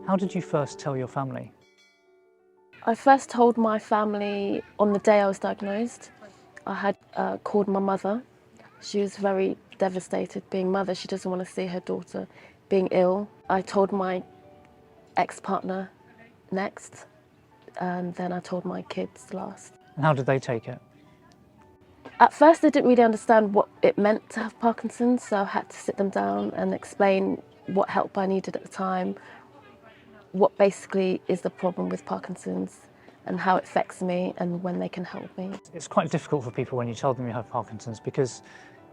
How did you first tell your family? I first told my family on the day I was diagnosed. I had called my mother. She was very devastated being mother. She doesn't want to see her daughter being ill. I told my ex-partner next, and then I told my kids last. And how did they take it? At first, they didn't really understand what it meant to have Parkinson's, so I had to sit them down and explain what help I needed at the time, what basically is the problem with Parkinson's and how it affects me and when they can help me. It's quite difficult for people when you tell them you have Parkinson's because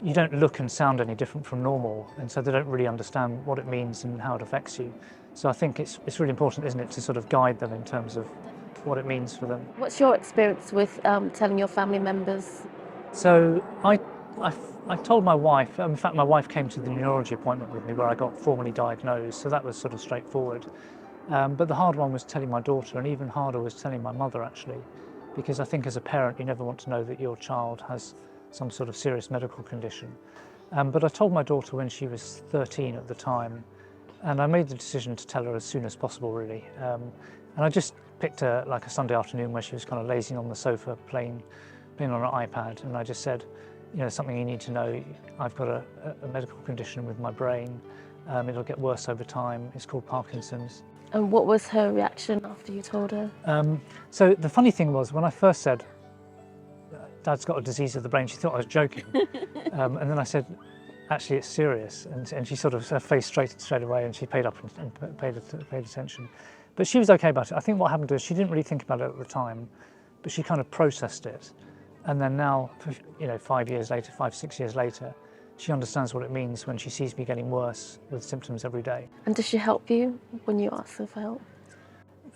you don't look and sound any different from normal, and so they don't really understand what it means and how it affects you. So I think it's really important, isn't it, to sort of guide them in terms of what it means for them. What's your experience with telling your family members? So I told my wife, in fact my wife came to the neurology appointment with me where I got formally diagnosed, so that was sort of straightforward. But the hard one was telling my daughter, and even harder was telling my mother actually, because I think as a parent you never want to know that your child has some sort of serious medical condition. But I told my daughter when she was 13 at the time, and I made the decision to tell her as soon as possible really. And I just picked a Sunday afternoon where she was kind of lazing on the sofa playing on an iPad, and I just said, you know, something you need to know, I've got a medical condition with my brain, it'll get worse over time, it's called Parkinson's. And what was her reaction after you told her? So the funny thing was, when I first said, Dad's got a disease of the brain, she thought I was joking. And then I said, actually it's serious. And she sort of, her face straight away, and she paid up and paid attention. But she was okay about it. I think what happened to her, she didn't really think about it at the time, but she kind of processed it. And then now, you know, 5 years later, 6 years later, she understands what it means when she sees me getting worse with symptoms every day. And does she help you when you ask her for help?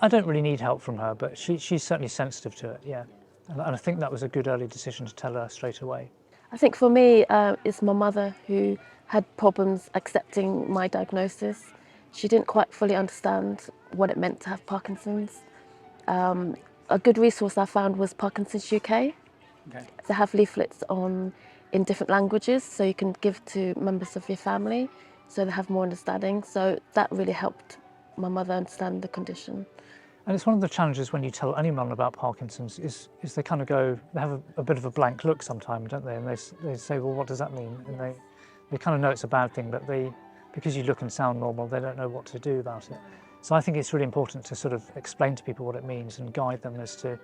I don't really need help from her, but she's certainly sensitive to it, yeah. And I think that was a good early decision to tell her straight away. I think for me, it's my mother who had problems accepting my diagnosis. She didn't quite fully understand what it meant to have Parkinson's. A good resource I found was Parkinson's UK. Okay. They have leaflets in different languages, so you can give to members of your family, so they have more understanding. So that really helped my mother understand the condition. And it's one of the challenges when you tell anyone about Parkinson's is they kind of go, they have a bit of a blank look sometimes, don't they? And they say, well, what does that mean? And they kind of know it's a bad thing, but because you look and sound normal, they don't know what to do about it. So I think it's really important to sort of explain to people what it means and guide them as to,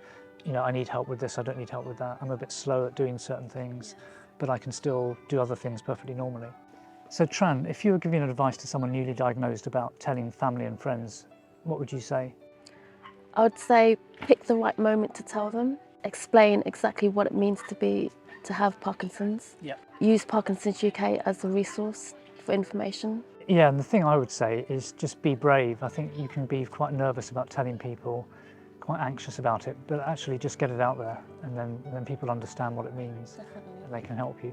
you know, I need help with this, I don't need help with that. I'm a bit slow at doing certain things, but I can still do other things perfectly normally. So Tran, if you were giving advice to someone newly diagnosed about telling family and friends, what would you say? I would say pick the right moment to tell them, explain exactly what it means to have Parkinson's. Yeah. Use Parkinson's UK as a resource for information. Yeah, and the thing I would say is just be brave. I think you can be quite nervous about telling people, quite anxious about it, but actually just get it out there, and then people understand what it means. Definitely. And they can help you.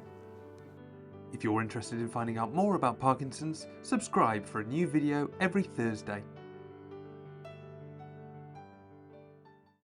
If you're interested in finding out more about Parkinson's, subscribe for a new video every Thursday.